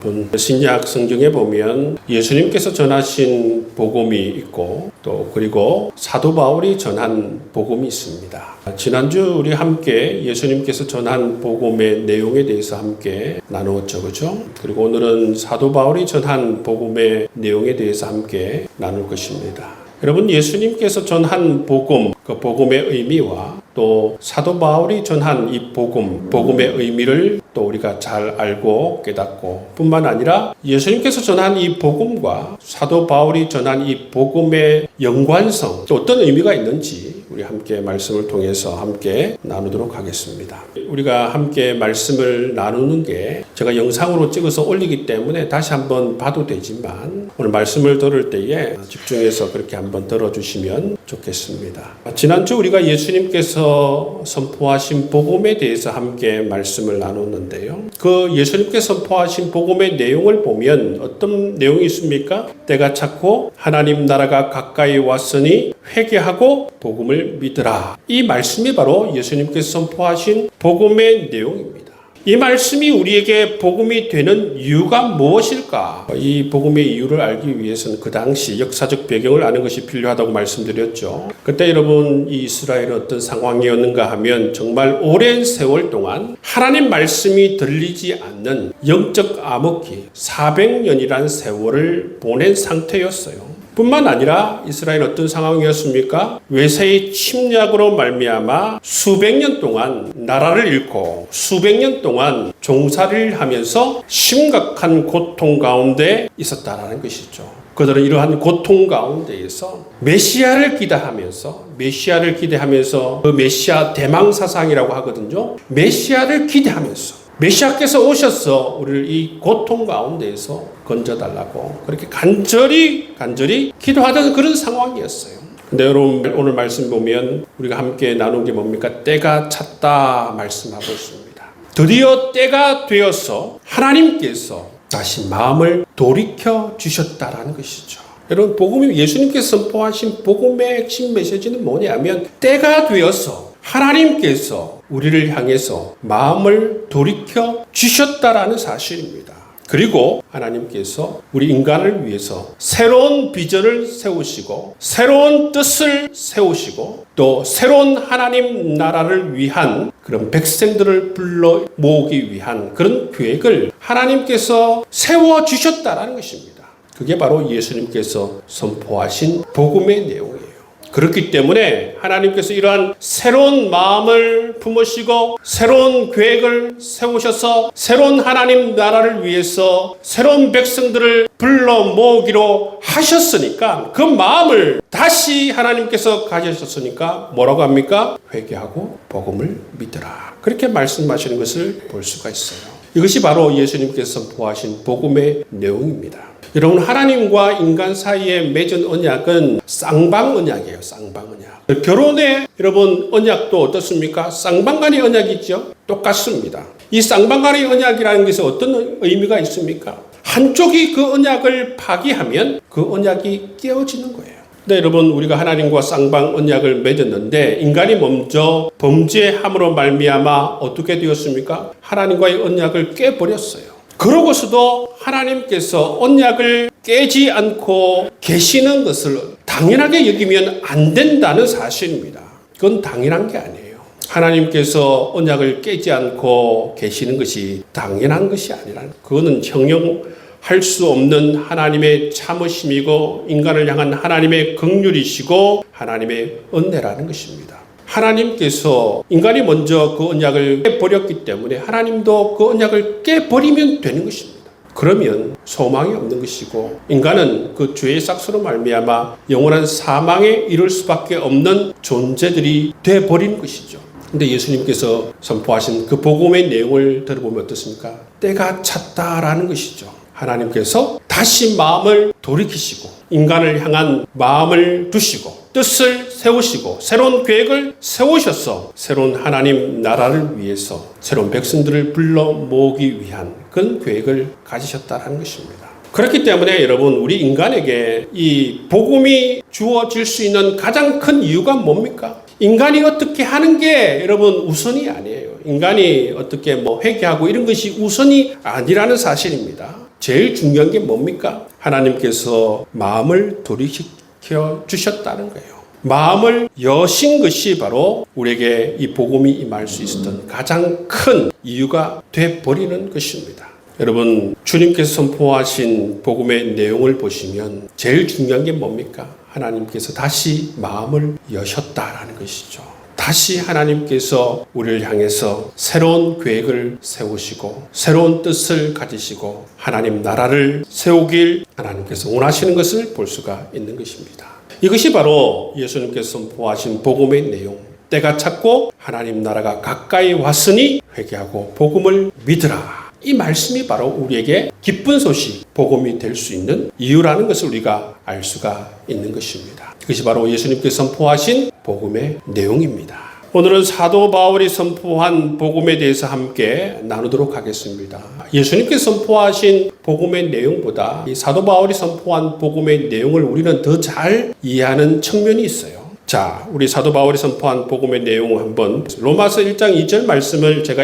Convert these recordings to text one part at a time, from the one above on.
신약 성경에 보면 예수님께서 전하신 복음이 있고 또 그리고 사도 바울이 전한 복음이 있습니다. 지난주 우리 함께 예수님께서 전한 복음의 내용에 대해서 함께 나누었죠, 그죠? 그리고 오늘은 사도 바울이 전한 복음의 내용에 대해서 함께 나눌 것입니다. 여러분, 예수님께서 전한 복음, 그 복음의 의미와 또 사도 바울이 전한 이 복음의 의미를 또 우리가 잘 알고 깨닫고 뿐만 아니라 예수님께서 전한 이 복음과 사도 바울이 전한 이 복음의 연관성, 또 어떤 의미가 있는지 우리 함께 말씀을 통해서 함께 나누도록 하겠습니다. 우리가 함께 말씀을 나누는 게 제가 영상으로 찍어서 올리기 때문에 다시 한번 봐도 되지만 오늘 말씀을 들을 때에 집중해서 그렇게 한번 들어주시면 좋겠습니다. 지난주 우리가 예수님께서 선포하신 복음에 대해서 함께 말씀을 나눴는데요. 그 예수님께서 선포하신 복음의 내용을 보면 어떤 내용이 있습니까? 때가 찼고 하나님 나라가 가까이 왔으니 회개하고 복음을 믿으라. 이 말씀이 바로 예수님께서 선포하신 복음의 내용입니다. 이 말씀이 우리에게 복음이 되는 이유가 무엇일까? 이 복음의 이유를 알기 위해서는 그 당시 역사적 배경을 아는 것이 필요하다고 말씀드렸죠. 그때 여러분, 이 이스라엘은 어떤 상황이었는가 하면 정말 오랜 세월 동안 하나님 말씀이 들리지 않는 영적 암흑기 400년이라는 세월을 보낸 상태였어요. 뿐만 아니라 이스라엘 어떤 상황이었습니까? 외세의 침략으로 말미암아 수백 년 동안 나라를 잃고 수백 년 동안 종살이를 하면서 심각한 고통 가운데 있었다라는 것이죠. 그들은 이러한 고통 가운데에서 메시아를 기대하면서 그 메시아 대망사상이라고 하거든요. 메시아를 기대하면서 메시아께서 오셔서 우리를 이 고통 가운데에서 건져달라고 그렇게 간절히 기도하던 그런 상황이었어요. 근데 여러분, 오늘 말씀 보면 우리가 함께 나눈 게 뭡니까? 때가 찼다 말씀하고 있습니다. 드디어 때가 되어서 하나님께서 다시 마음을 돌이켜 주셨다라는 것이죠. 여러분, 복음이 예수님께서 선포하신 복음의 핵심 메시지는 뭐냐면 때가 되어서 하나님께서 우리를 향해서 마음을 돌이켜 주셨다라는 사실입니다. 그리고 하나님께서 우리 인간을 위해서 새로운 비전을 세우시고 새로운 뜻을 세우시고 또 새로운 하나님 나라를 위한 그런 백성들을 불러 모으기 위한 그런 계획을 하나님께서 세워주셨다라는 것입니다. 그게 바로 예수님께서 선포하신 복음의 내용이에요. 그렇기 때문에 하나님께서 이러한 새로운 마음을 품으시고 새로운 계획을 세우셔서 새로운 하나님 나라를 위해서 새로운 백성들을 불러 모으기로 하셨으니까 그 마음을 다시 하나님께서 가지셨으니까 뭐라고 합니까? 회개하고 복음을 믿으라. 그렇게 말씀하시는 것을 볼 수가 있어요. 이것이 바로 예수님께서 선포하신 복음의 내용입니다. 여러분, 하나님과 인간 사이에 맺은 언약은 쌍방 언약이에요. 쌍방 언약. 결혼의 여러분 언약도 어떻습니까? 쌍방 간의 언약이죠. 똑같습니다. 이 쌍방 간의 언약이라는 것은 어떤 의미가 있습니까? 한쪽이 그 언약을 파기하면 그 언약이 깨어지는 거예요. 근데 여러분, 우리가 하나님과 쌍방 언약을 맺었는데 인간이 먼저 범죄함으로 말미암아 어떻게 되었습니까? 하나님과의 언약을 깨버렸어요. 그러고서도 하나님께서 언약을 깨지 않고 계시는 것을 당연하게 여기면 안 된다는 사실입니다. 그건 당연한 게 아니에요. 하나님께서 언약을 깨지 않고 계시는 것이 당연한 것이 아니라 그거는 형용할 수 없는 하나님의 참으심이고 인간을 향한 하나님의 긍휼이시고 하나님의 은혜라는 것입니다. 하나님께서 인간이 먼저 그 언약을 깨버렸기 때문에 하나님도 그 언약을 깨버리면 되는 것입니다. 그러면 소망이 없는 것이고 인간은 그 죄의 삭스로 말미암아 영원한 사망에 이를 수밖에 없는 존재들이 되어버리는 것이죠. 근데 예수님께서 선포하신 그 복음의 내용을 들어보면 어떻습니까? 때가 찼다라는 것이죠. 하나님께서 다시 마음을 돌이키시고 인간을 향한 마음을 두시고 뜻을 세우시고 새로운 계획을 세우셔서 새로운 하나님 나라를 위해서 새로운 백성들을 불러 모으기 위한 그런 계획을 가지셨다는 것입니다. 그렇기 때문에 여러분, 우리 인간에게 이 복음이 주어질 수 있는 가장 큰 이유가 뭡니까? 인간이 어떻게 하는 게 여러분 우선이 아니에요. 인간이 어떻게 회개하고 이런 것이 우선이 아니라는 사실입니다. 제일 중요한 게 뭡니까? 하나님께서 마음을 돌이켜 주셨다는 거예요. 마음을 여신 것이 바로 우리에게 이 복음이 임할 수 있었던 가장 큰 이유가 되어버리는 것입니다. 여러분, 주님께서 선포하신 복음의 내용을 보시면 제일 중요한 게 뭡니까? 하나님께서 다시 마음을 여셨다라는 것이죠. 다시 하나님께서 우리를 향해서 새로운 계획을 세우시고 새로운 뜻을 가지시고 하나님 나라를 세우길 하나님께서 원하시는 것을 볼 수가 있는 것입니다. 이것이 바로 예수님께서 선포하신 복음의 내용. 때가 찼고 하나님 나라가 가까이 왔으니 회개하고 복음을 믿으라. 이 말씀이 바로 우리에게 기쁜 소식, 복음이 될 수 있는 이유라는 것을 우리가 알 수가 있는 것입니다. 이것이 바로 예수님께서 선포하신 복음의 내용입니다. 오늘은 사도 바울이 선포한 복음에 대해서 함께 나누도록 하겠습니다. 예수님께서 선포하신 복음의 내용보다 이 사도 바울이 선포한 복음의 내용을 우리는 더 잘 이해하는 측면이 있어요. 자, 우리 사도 바울이 선포한 복음의 내용 한번 로마서 1장 2절 말씀을 제가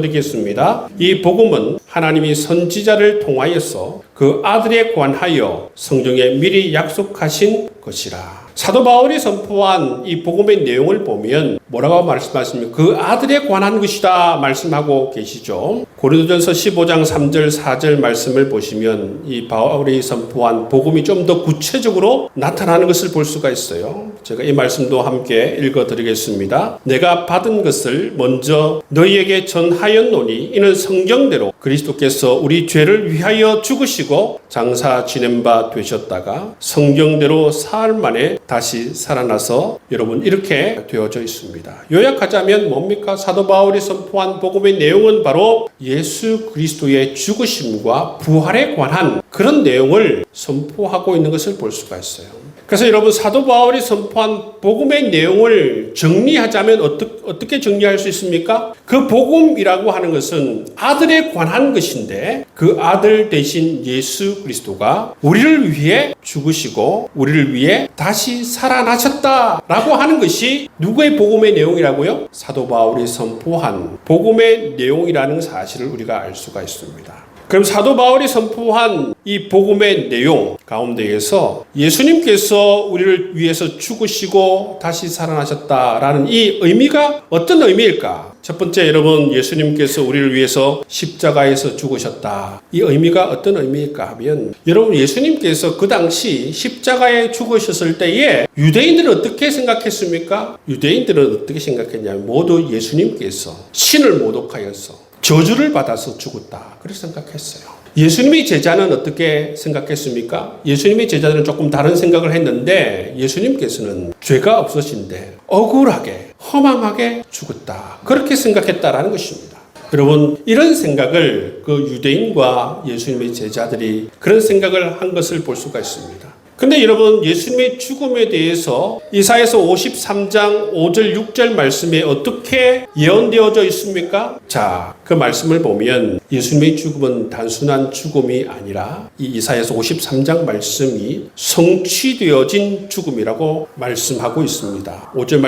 읽어드리겠습니다. 이 복음은 하나님이 선지자를 통하여서 그 아들에 관하여 성경에 미리 약속하신 것이라. 사도 바울이 선포한 이 복음의 내용을 보면 뭐라고 말씀하십니까? 그 아들에 관한 것이다 말씀하고 계시죠. 고린도전서 15장 3절 4절 말씀을 보시면 이 바울이 선포한 복음이 좀 더 구체적으로 나타나는 것을 볼 수가 있어요. 제가 이 말씀도 함께 읽어드리겠습니다. 내가 받은 것을 먼저 너희에게 전하였노니 이는 성경대로 그리스도께서 우리 죄를 위하여 죽으시고 장사 지낸 바 되셨다가 성경대로 사흘 만에 다시 살아나서 여러분 이렇게 되어져 있습니다. 요약하자면 뭡니까? 사도 바울이 선포한 복음의 내용은 바로 예수 그리스도의 죽으심과 부활에 관한 그런 내용을 선포하고 있는 것을 볼 수가 있어요. 그래서 여러분 사도 바울이 선포한 복음의 내용을 정리하자면 어떻게 정리할 수 있습니까? 그 복음이라고 하는 것은 아들에 관한 것인데 그 아들 대신 예수 그리스도가 우리를 위해 죽으시고 우리를 위해 다시 살아나셨다라고 하는 것이 누구의 복음의 내용이라고요? 사도 바울이 선포한 복음의 내용이라는 사실을 우리가 알 수가 있습니다. 그럼 사도 바울이 선포한 이 복음의 내용 가운데에서 예수님께서 우리를 위해서 죽으시고 다시 살아나셨다라는 이 의미가 어떤 의미일까? 첫 번째 여러분 예수님께서 우리를 위해서 십자가에서 죽으셨다. 이 의미가 어떤 의미일까 하면 여러분 예수님께서 그 당시 십자가에 죽으셨을 때에 유대인들은 어떻게 생각했습니까? 유대인들은 어떻게 생각했냐면 모두 예수님께서 신을 모독하여서 저주를 받아서 죽었다. 그렇게 생각했어요. 예수님의 제자는 어떻게 생각했습니까? 예수님의 제자들은 조금 다른 생각을 했는데 예수님께서는 죄가 없으신데 억울하게 허망하게 죽었다. 그렇게 생각했다라는 것입니다. 여러분 이런 생각을 그 유대인과 예수님의 제자들이 그런 생각을 한 것을 볼 수가 있습니다. 근데 여러분 예수님의 죽음에 대해서 이사야서 53장 5절 6절 말씀에 어떻게 예언되어져 있습니까? 자, 그 말씀을 보면 예수님의 죽음은 단순한 죽음이 아니라 이 이사야서 53장 말씀이 성취되어진 죽음이라고 말씀하고 있습니다. 5절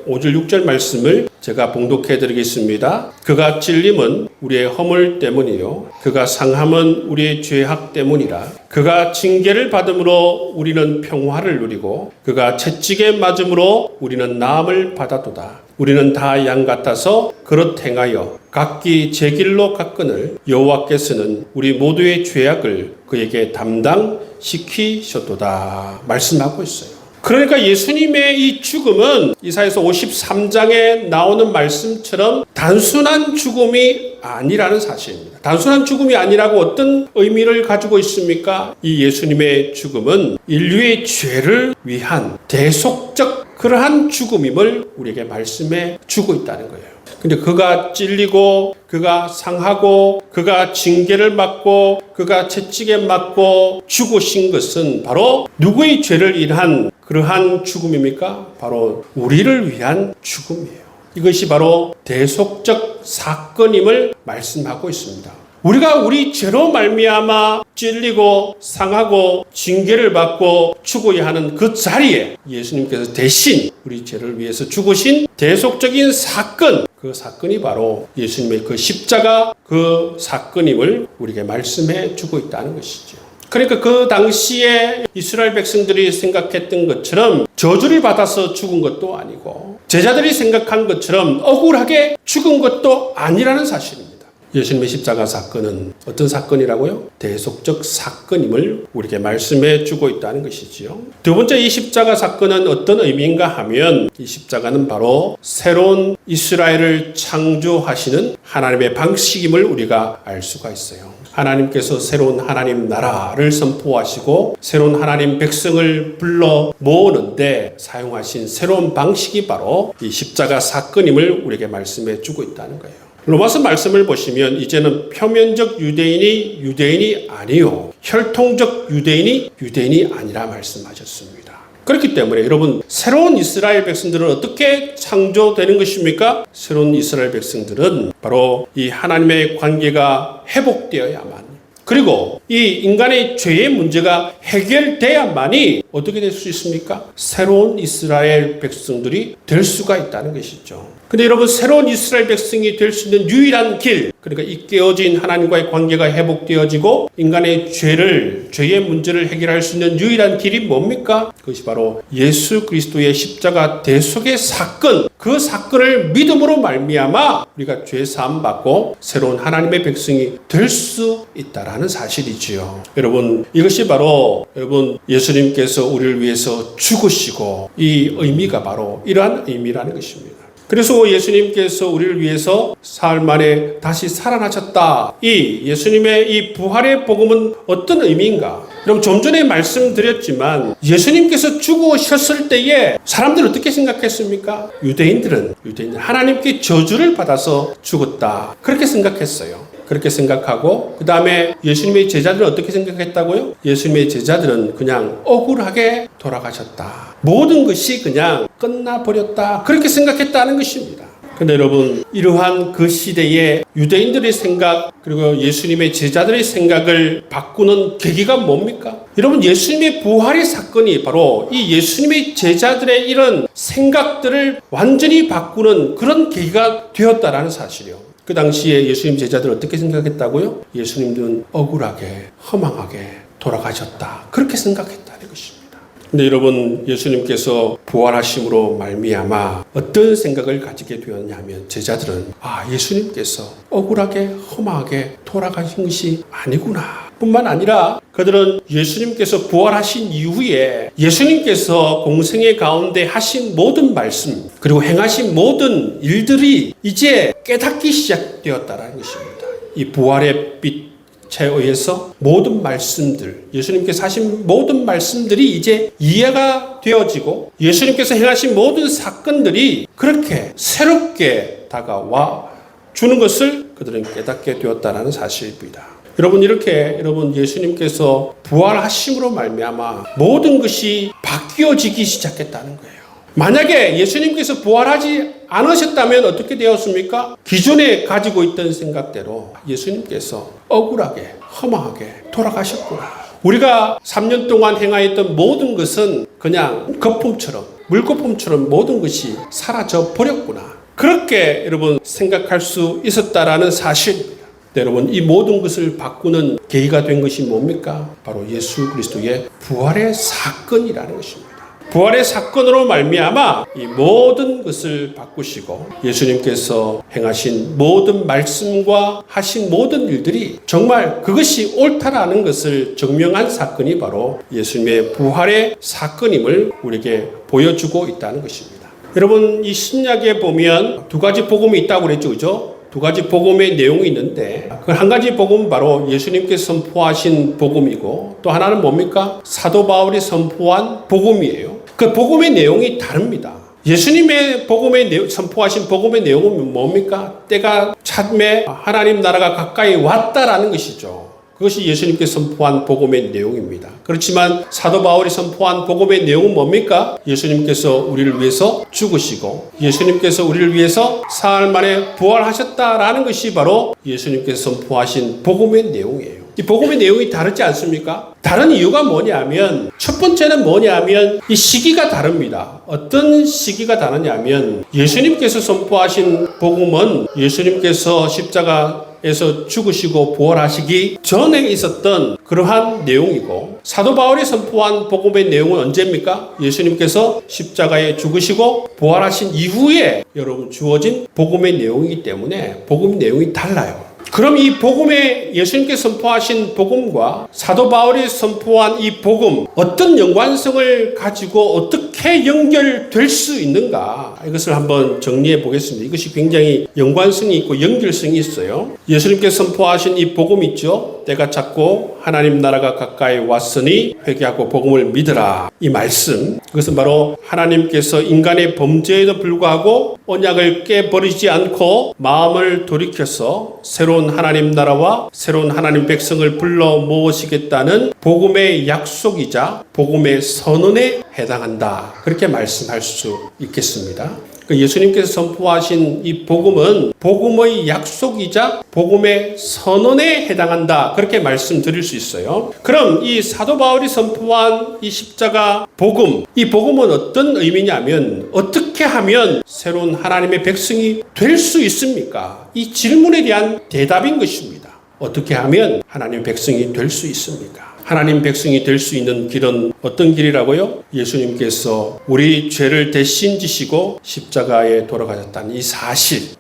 6절 말씀을 제가 봉독해 드리겠습니다. 그가 찔림은 우리의 허물 때문이요 그가 상함은 우리의 죄악 때문이라. 그가 징계를 받음으로 우리는 평화를 누리고 그가 채찍에 맞음으로 우리는 나음을 받았도다. 우리는 다 양 같아서 그릇 행하여 각기 제 길로 갔거늘 여호와께서는 우리 모두의 죄악을 그에게 담당시키셨도다. 말씀하고 있어요. 그러니까 예수님의 이 죽음은 이사야서 53장에 나오는 말씀처럼 단순한 죽음이 아니라는 사실입니다. 단순한 죽음이 아니라고 어떤 의미를 가지고 있습니까? 이 예수님의 죽음은 인류의 죄를 위한 대속적 그러한 죽음임을 우리에게 말씀해 주고 있다는 거예요. 근데 그가 찔리고 그가 상하고 그가 징계를 받고 그가 채찍에 맞고 죽으신 것은 바로 누구의 죄를 인한 그러한 죽음입니까? 바로 우리를 위한 죽음이에요. 이것이 바로 대속적 사건임을 말씀하고 있습니다. 우리가 우리 죄로 말미암아 찔리고 상하고 징계를 받고 죽어야 하는 그 자리에 예수님께서 대신 우리 죄를 위해서 죽으신 대속적인 사건, 그 사건이 바로 예수님의 그 십자가 그 사건임을 우리에게 말씀해 주고 있다는 것이죠. 그러니까 그 당시에 이스라엘 백성들이 생각했던 것처럼 저주를 받아서 죽은 것도 아니고 제자들이 생각한 것처럼 억울하게 죽은 것도 아니라는 사실입니다. 예수님의 십자가 사건은 어떤 사건이라고요? 대속적 사건임을 우리에게 말씀해 주고 있다는 것이지요. 두 번째, 이 십자가 사건은 어떤 의미인가 하면 이 십자가는 바로 새로운 이스라엘을 창조하시는 하나님의 방식임을 우리가 알 수가 있어요. 하나님께서 새로운 하나님 나라를 선포하시고 새로운 하나님 백성을 불러 모으는데 사용하신 새로운 방식이 바로 이 십자가 사건임을 우리에게 말씀해 주고 있다는 거예요. 로마서 말씀을 보시면 이제는 표면적 유대인이 아니요 혈통적 유대인이 아니라 말씀하셨습니다. 그렇기 때문에 여러분, 새로운 이스라엘 백성들은 어떻게 창조되는 것입니까? 새로운 이스라엘 백성들은 바로 이 하나님의 관계가 회복되어야만, 그리고 이 인간의 죄의 문제가 해결돼야만이 어떻게 될 수 있습니까? 새로운 이스라엘 백성들이 될 수가 있다는 것이죠. 근데 여러분, 새로운 이스라엘 백성이 될 수 있는 유일한 길, 그러니까 이 깨어진 하나님과의 관계가 회복되어지고 인간의 죄의 문제를 해결할 수 있는 유일한 길이 뭡니까? 그것이 바로 예수 그리스도의 십자가 대속의 사건, 그 사건을 믿음으로 말미암아 우리가 죄 사함 받고 새로운 하나님의 백성이 될 수 있다라는 사실이지요. 여러분, 이것이 바로 예수님께서 우리를 위해서 죽으시고 이 의미가 바로 이러한 의미라는 것입니다. 그래서 예수님께서 우리를 위해서 사흘 만에 다시 살아나셨다. 이 예수님의 이 부활의 복음은 어떤 의미인가? 여러분, 좀 전에 말씀드렸지만 예수님께서 죽으셨을 때에 사람들은 어떻게 생각했습니까? 유대인들은 하나님께 저주를 받아서 죽었다. 그렇게 생각했어요. 그렇게 생각하고 그 다음에 예수님의 제자들은 어떻게 생각했다고요? 예수님의 제자들은 그냥 억울하게 돌아가셨다. 모든 것이 그냥 끝나버렸다. 그렇게 생각했다는 것입니다. 근데 여러분, 이러한 그 시대의 유대인들의 생각 그리고 예수님의 제자들의 생각을 바꾸는 계기가 뭡니까? 여러분, 예수님의 부활의 사건이 바로 이 예수님의 제자들의 이런 생각들을 완전히 바꾸는 그런 계기가 되었다라는 사실이요. 그 당시에 예수님 제자들은 어떻게 생각했다고요? 예수님은 억울하게, 허망하게 돌아가셨다. 그렇게 생각했다는 것입니다. 근데 여러분, 예수님께서 부활하심으로 말미암아 어떤 생각을 가지게 되었냐면 제자들은 예수님께서 억울하게, 허망하게 돌아가신 것이 아니구나. 뿐만 아니라 그들은 예수님께서 부활하신 이후에 예수님께서 공생의 가운데 하신 모든 말씀 그리고 행하신 모든 일들이 이제 깨닫기 시작되었다는 것입니다. 이 부활의 빛에 의해서 모든 말씀들, 예수님께서 하신 모든 말씀들이 이제 이해가 되어지고 예수님께서 행하신 모든 사건들이 그렇게 새롭게 다가와 주는 것을 그들은 깨닫게 되었다는 사실입니다. 여러분, 예수님께서 부활하심으로 말미암아 모든 것이 바뀌어지기 시작했다는 거예요. 만약에 예수님께서 부활하지 않으셨다면 어떻게 되었습니까? 기존에 가지고 있던 생각대로 예수님께서 억울하게, 허망하게 돌아가셨구나. 우리가 3년 동안 행하였던 모든 것은 그냥 거품처럼, 물거품처럼 모든 것이 사라져 버렸구나. 그렇게 여러분 생각할 수 있었다라는 사실입니다. 여러분, 이 모든 것을 바꾸는 계기가 된 것이 뭡니까? 바로 예수 그리스도의 부활의 사건이라는 것입니다. 부활의 사건으로 말미암아 이 모든 것을 바꾸시고 예수님께서 행하신 모든 말씀과 하신 모든 일들이 정말 그것이 옳다라는 것을 증명한 사건이 바로 예수님의 부활의 사건임을 우리에게 보여주고 있다는 것입니다. 여러분, 이 신약에 보면 두 가지 복음이 있다고 그랬죠, 그죠? 두 가지 복음의 내용이 있는데 그 한 가지 복음은 바로 예수님께서 선포하신 복음이고 또 하나는 뭡니까? 사도 바울이 선포한 복음이에요. 그 복음의 내용이 다릅니다. 예수님의 선포하신 복음의 내용은 뭡니까? 때가 참에 하나님 나라가 가까이 왔다라는 것이죠. 그것이 예수님께서 선포한 복음의 내용입니다. 그렇지만 사도 바울이 선포한 복음의 내용은 뭡니까? 예수님께서 우리를 위해서 죽으시고 예수님께서 우리를 위해서 사흘 만에 부활하셨다라는 것이 바로 예수님께서 선포하신 복음의 내용이에요. 이 복음의 내용이 다르지 않습니까? 다른 이유가 뭐냐면 첫 번째는 뭐냐면 이 시기가 다릅니다. 어떤 시기가 다르냐면 예수님께서 선포하신 복음은 예수님께서 십자가에서 죽으시고 부활하시기 전에 있었던 그러한 내용이고, 사도 바울이 선포한 복음의 내용은 언제입니까? 예수님께서 십자가에 죽으시고 부활하신 이후에 여러분 주어진 복음의 내용이기 때문에 복음 내용이 달라요. 그럼 이 복음에 예수님께서 선포하신 복음과 사도 바울이 선포한 이 복음, 어떤 연관성을 가지고 어떻게 연결될 수 있는가, 이것을 한번 정리해 보겠습니다. 이것이 굉장히 연관성이 있고 연결성이 있어요. 예수님께서 선포하신 이 복음 있죠? 때가 찼고 하나님 나라가 가까이 왔으니 회개하고 복음을 믿으라. 이 말씀, 그것은 바로 하나님께서 인간의 범죄에도 불구하고 언약을 깨버리지 않고 마음을 돌이켜서 새로운 하나님 나라와 새로운 하나님 백성을 불러 모으시겠다는 복음의 약속이자 복음의 선언에 해당한다. 그렇게 말씀할 수 있겠습니다. 예수님께서 선포하신 이 복음은 복음의 약속이자 복음의 선언에 해당한다. 그렇게 말씀드릴 수 있어요. 그럼 이 사도 바울이 선포한 이 십자가 복음, 이 복음은 어떤 의미냐면 어떻게 하면 새로운 하나님의 백성이 될 수 있습니까? 이 질문에 대한 대답인 것입니다. 어떻게 하면 하나님의 백성이 될 수 있습니까? 하나님 백성이 될 수 있는 길은 어떤 길이라고요? 예수님께서 우리 죄를 대신 지시고 십자가에 돌아가셨다는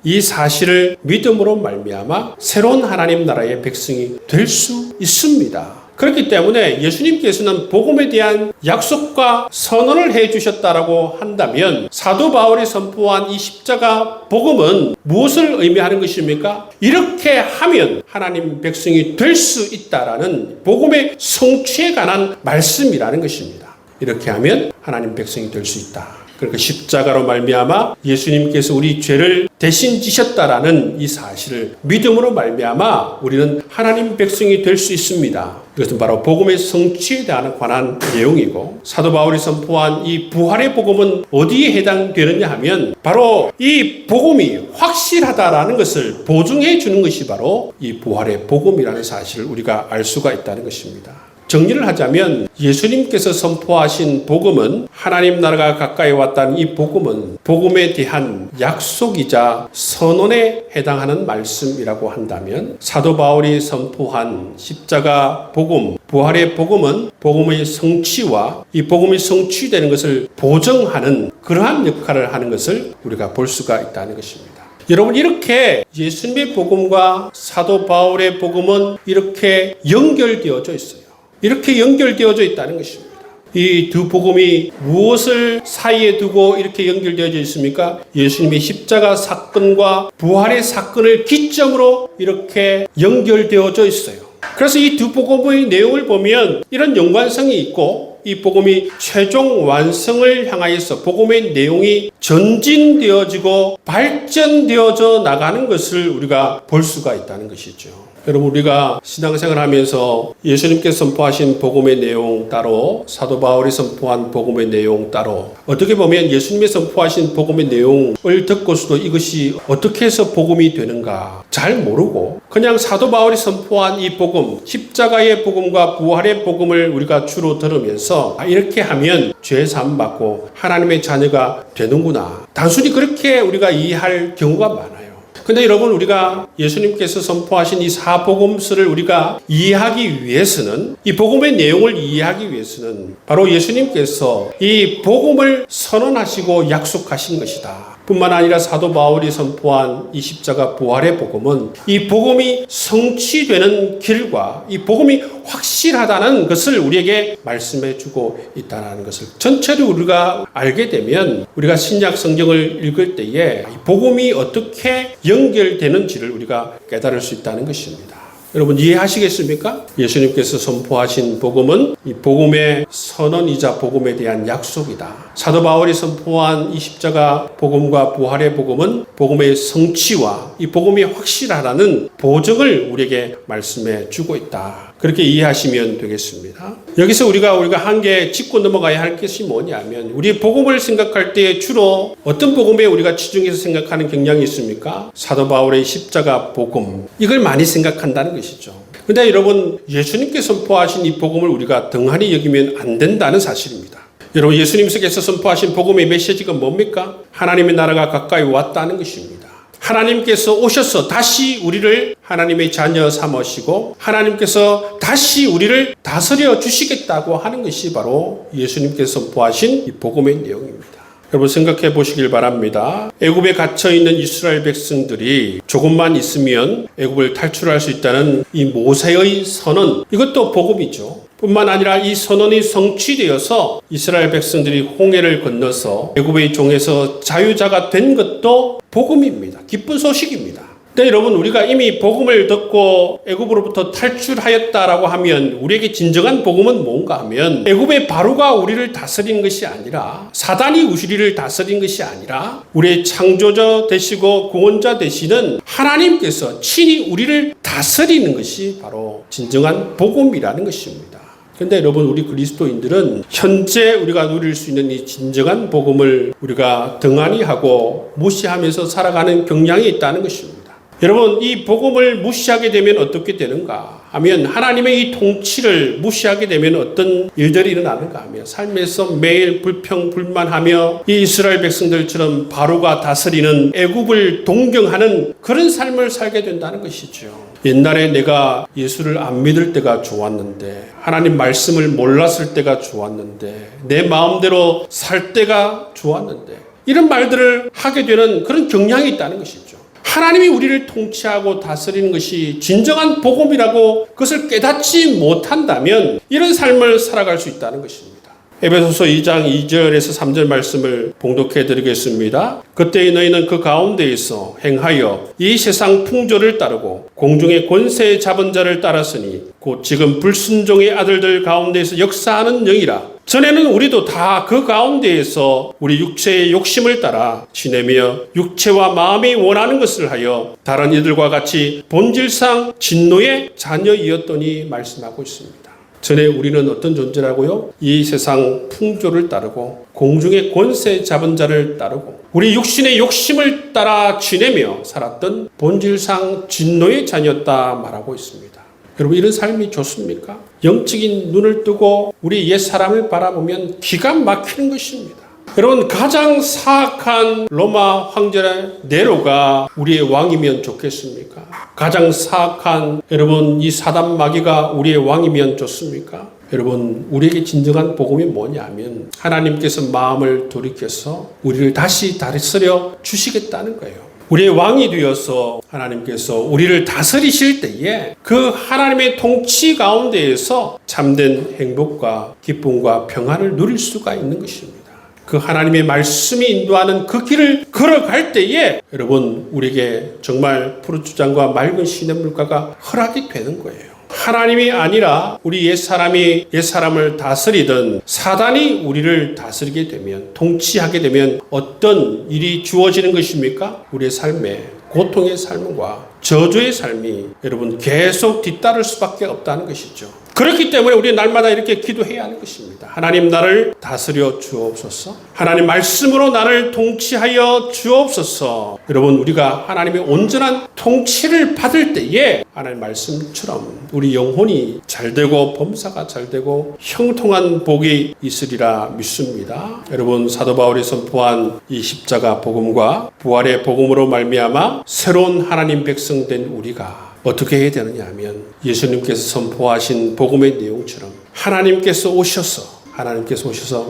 이 사실을 믿음으로 말미암아 새로운 하나님 나라의 백성이 될 수 있습니다. 그렇기 때문에 예수님께서는 복음에 대한 약속과 선언을 해주셨다라고 한다면 사도 바울이 선포한 이 십자가 복음은 무엇을 의미하는 것입니까? 이렇게 하면 하나님 백성이 될 수 있다라는 복음의 성취에 관한 말씀이라는 것입니다. 이렇게 하면 하나님 백성이 될 수 있다. 그러니까 십자가로 말미암아 예수님께서 우리 죄를 대신 지셨다라는 이 사실을 믿음으로 말미암아 우리는 하나님 백성이 될 수 있습니다. 이것은 바로 복음의 성취에 관한 내용이고, 사도 바울이 선포한 이 부활의 복음은 어디에 해당되느냐 하면 바로 이 복음이 확실하다라는 것을 보증해 주는 것이 바로 이 부활의 복음이라는 사실을 우리가 알 수가 있다는 것입니다. 정리를 하자면 예수님께서 선포하신 복음은, 하나님 나라가 가까이 왔다는 이 복음은 복음에 대한 약속이자 선언에 해당하는 말씀이라고 한다면, 사도 바울이 선포한 십자가 복음, 부활의 복음은 복음의 성취와 이 복음이 성취되는 것을 보증하는 그러한 역할을 하는 것을 우리가 볼 수가 있다는 것입니다. 여러분, 이렇게 예수님의 복음과 사도 바울의 복음은 이렇게 연결되어져 있어요. 이렇게 연결되어져 있다는 것입니다. 이 두 복음이 무엇을 사이에 두고 이렇게 연결되어져 있습니까? 예수님의 십자가 사건과 부활의 사건을 기점으로 이렇게 연결되어져 있어요. 그래서 이 두 복음의 내용을 보면 이런 연관성이 있고, 이 복음이 최종 완성을 향하여서 복음의 내용이 전진되어지고 발전되어져 나가는 것을 우리가 볼 수가 있다는 것이죠. 여러분, 우리가 신앙생활 하면서 예수님께서 선포하신 복음의 내용 따로, 사도 바울이 선포한 복음의 내용 따로, 어떻게 보면 예수님이 선포하신 복음의 내용을 듣고서도 이것이 어떻게 해서 복음이 되는가 잘 모르고 그냥 사도 바울이 선포한 이 복음, 십자가의 복음과 부활의 복음을 우리가 주로 들으면서 이렇게 하면 죄 사함 받고 하나님의 자녀가 되는구나, 단순히 그렇게 우리가 이해할 경우가 많아요. 근데 여러분, 우리가 예수님께서 선포하신 이 사복음서를 우리가 이해하기 위해서는, 이 복음의 내용을 이해하기 위해서는 바로 예수님께서 이 복음을 선언하시고 약속하신 것이다. 뿐만 아니라 사도 바울이 선포한 이 십자가 부활의 복음은 이 복음이 성취되는 길과 이 복음이 확실하다는 것을 우리에게 말씀해 주고 있다는 것을 전체를 우리가 알게 되면, 우리가 신약 성경을 읽을 때에 이 복음이 어떻게 연결되는지를 우리가 깨달을 수 있다는 것입니다. 여러분, 이해하시겠습니까? 예수님께서 선포하신 복음은 이 복음의 선언이자 복음에 대한 약속이다. 사도 바울이 선포한 이 십자가 복음과 부활의 복음은 복음의 성취와 이 복음이 확실하다는 보증을 우리에게 말씀해 주고 있다. 그렇게 이해하시면 되겠습니다. 여기서 우리가 한 개 짚고 넘어가야 할 것이 뭐냐면, 우리 복음을 생각할 때 주로 어떤 복음에 우리가 치중해서 생각하는 경향이 있습니까? 사도 바울의 십자가 복음, 이걸 많이 생각한다는 것이죠. 근데 여러분, 예수님께서 선포하신 이 복음을 우리가 등한히 여기면 안 된다는 사실입니다. 여러분, 예수님께서 선포하신 복음의 메시지가 뭡니까? 하나님의 나라가 가까이 왔다는 것입니다. 하나님께서 오셔서 다시 우리를 하나님의 자녀 삼으시고 하나님께서 다시 우리를 다스려 주시겠다고 하는 것이 바로 예수님께서 선포하신 이 복음의 내용입니다. 여러분, 생각해 보시길 바랍니다. 애굽에 갇혀 있는 이스라엘 백성들이 조금만 있으면 애굽을 탈출할 수 있다는 이 모세의 선언, 이것도 복음이죠. 뿐만 아니라 이 선언이 성취되어서 이스라엘 백성들이 홍해를 건너서 애굽의 종에서 자유자가 된 것도 복음입니다. 기쁜 소식입니다. 근데 여러분, 우리가 이미 복음을 듣고 애굽으로부터 탈출하였다라고 하면 우리에게 진정한 복음은 뭔가 하면 애굽의 바로가 우리를 다스리는 것이 아니라 사단이 우리를 다스리는 것이 아니라 우리의 창조자 되시고 구원자 되시는 하나님께서 친히 우리를 다스리는 것이 바로 진정한 복음이라는 것입니다. 그런데 여러분, 우리 그리스도인들은 현재 우리가 누릴 수 있는 이 진정한 복음을 우리가 등한히 하고 무시하면서 살아가는 경향이 있다는 것입니다. 여러분, 이 복음을 무시하게 되면 어떻게 되는가 하면 하나님의 이 통치를 무시하게 되면 어떤 일들이 일어나는가 하면 삶에서 매일 불평불만하며 이 이스라엘 백성들처럼 바로가 다스리는 애굽을 동경하는 그런 삶을 살게 된다는 것이죠. 옛날에 내가 예수를 안 믿을 때가 좋았는데, 하나님 말씀을 몰랐을 때가 좋았는데, 내 마음대로 살 때가 좋았는데, 이런 말들을 하게 되는 그런 경향이 있다는 것이죠. 하나님이 우리를 통치하고 다스리는 것이 진정한 복음이라고 그것을 깨닫지 못한다면 이런 삶을 살아갈 수 있다는 것입니다. 에베소서 2장 2절에서 3절 말씀을 봉독해 드리겠습니다. 그때 너희는 그 가운데에서 행하여 이 세상 풍조를 따르고 공중의 권세 잡은 자를 따랐으니 곧 지금 불순종의 아들들 가운데에서 역사하는 영이라. 전에는 우리도 다 그 가운데에서 우리 육체의 욕심을 따라 지내며 육체와 마음이 원하는 것을 하여 다른 이들과 같이 본질상 진노의 자녀이었더니 말씀하고 있습니다. 전에 우리는 어떤 존재라고요? 이 세상 풍조를 따르고 공중의 권세 잡은 자를 따르고 우리 육신의 욕심을 따라 지내며 살았던 본질상 진노의 자녀였다 말하고 있습니다. 여러분, 이런 삶이 좋습니까? 영적인 눈을 뜨고 우리 옛 사람을 바라보면 기가 막히는 것입니다. 여러분, 가장 사악한 로마 황제 네로가 우리의 왕이면 좋겠습니까? 가장 사악한 여러분 이 사단 마귀가 우리의 왕이면 좋습니까? 여러분, 우리에게 진정한 복음이 뭐냐면 하나님께서 마음을 돌이켜서 우리를 다시 다스려 주시겠다는 거예요. 우리의 왕이 되어서 하나님께서 우리를 다스리실 때에 그 하나님의 통치 가운데에서 참된 행복과 기쁨과 평안을 누릴 수가 있는 것입니다. 그 하나님의 말씀이 인도하는 그 길을 걸어갈 때에 여러분, 우리에게 정말 푸르주장과 맑은 시냇물가가 허락이 되는 거예요. 하나님이 아니라 우리 옛사람을 다스리던 사단이 우리를 다스리게 되면, 통치하게 되면 어떤 일이 주어지는 것입니까? 우리의 삶에 고통의 삶과 저주의 삶이 여러분 계속 뒤따를 수밖에 없다는 것이죠. 그렇기 때문에 우리 날마다 이렇게 기도해야 하는 것입니다. 하나님, 나를 다스려 주옵소서. 하나님 말씀으로 나를 통치하여 주옵소서. 여러분, 우리가 하나님의 온전한 통치를 받을 때에 하나님 말씀처럼 우리 영혼이 잘되고 범사가 잘되고 형통한 복이 있으리라 믿습니다. 여러분, 사도 바울이 선포한 이 십자가 복음과 부활의 복음으로 말미암아 새로운 하나님 백성 된 우리가 어떻게 해야 되느냐 하면 예수님께서 선포하신 복음의 내용처럼 하나님께서 오셔서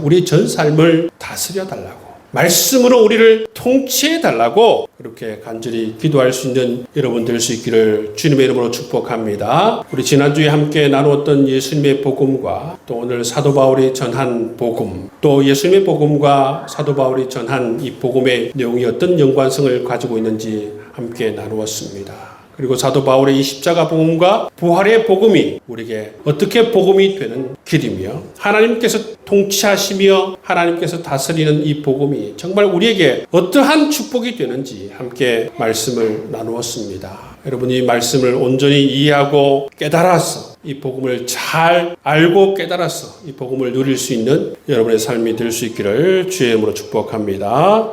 우리 전 삶을 다스려 달라고, 말씀으로 우리를 통치해 달라고 그렇게 간절히 기도할 수 있는 여러분 될 수 있기를 주님의 이름으로 축복합니다. 우리 지난주에 함께 나누었던 예수님의 복음과 또 오늘 사도 바울이 전한 복음, 또 예수님의 복음과 사도 바울이 전한 이 복음의 내용이 어떤 연관성을 가지고 있는지 함께 나누었습니다. 그리고 사도 바울의 이 십자가 복음과 부활의 복음이 우리에게 어떻게 복음이 되는 길이며 하나님께서 통치하시며 하나님께서 다스리는 이 복음이 정말 우리에게 어떠한 축복이 되는지 함께 말씀을 나누었습니다. 여러분, 이 말씀을 온전히 이해하고 깨달아서 이 복음을 잘 알고 깨달아서 이 복음을 누릴 수 있는 여러분의 삶이 될 수 있기를 주의 이름으로 축복합니다.